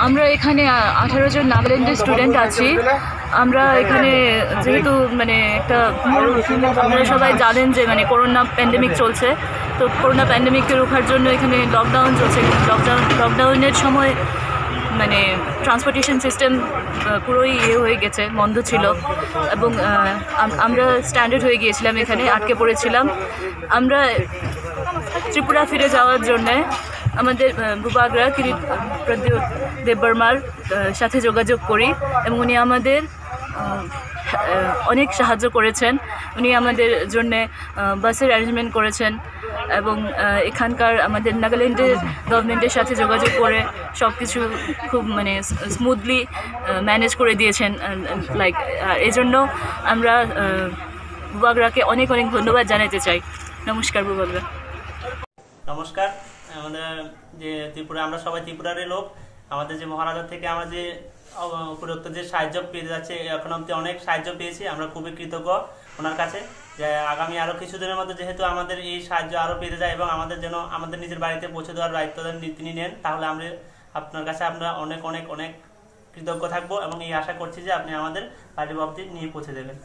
আমরা এখানে 18 জন নাগাল্যান্ডের স্টুডেন্ট আছি। আমরা এখানে যেহেতু মানে একটা আপনারা সবাই জানেন যে মানে করোনা প্যান্ডেমিক চলছে, তো করোনা প্যান্ডেমিককে রোখার জন্য এখানে লকডাউন চলছে। লকডাউনের সময় মানে ট্রান্সপোর্টেশন সিস্টেম পুরোই হয়ে গেছে, বন্ধ ছিল এবং আমরা স্ট্যান্ডার্ড হয়ে গিয়েছিলাম, এখানে আটকে পড়েছিলাম। আমরা ত্রিপুরা ফিরে যাওয়ার জন্যে আমাদের বুবাগরা কিরিট প্রদ্যুৎ দেববর্মার সাথে যোগাযোগ করি এবং উনি আমাদের অনেক সাহায্য করেছেন। উনি আমাদের জন্যে বাসের অ্যারেঞ্জমেন্ট করেছেন এবং এখানকার আমাদের নাগাল্যান্ডের গভর্নমেন্টের সাথে যোগাযোগ করে সব কিছু খুব মানে স্মুথলি ম্যানেজ করে দিয়েছেন। লাইক এই জন্য আমরা বুবাগরাকে অনেক অনেক ধন্যবাদ জানাতে চাই। নমস্কার বুবাগরা। নমস্কার। আমাদের যে ত্রিপুরা, আমরা সবাই ত্রিপুরারই লোক। আমাদের যে মহারাজা থেকে আমরা যে উপরোক্ত যে সাহায্য পেয়ে যাচ্ছে, এখন অব্দি অনেক সাহায্য পেয়েছি। আমরা খুবই কৃতজ্ঞ ওনার কাছে যে আগামী আরও কিছুদিনের মধ্যে যেহেতু আমাদের এই সাহায্য আরও পেতে যায় এবং আমাদের যেন আমাদের নিজের বাড়িতে পৌঁছে দেওয়ার দায়িত্ব তিনি নেন, তাহলে আমরা আপনার কাছে আমরা অনেক অনেক অনেক কৃতজ্ঞ থাকবো এবং এই আশা করছি যে আপনি আমাদের বাড়ির অবধি নিয়ে পৌঁছে দেবেন।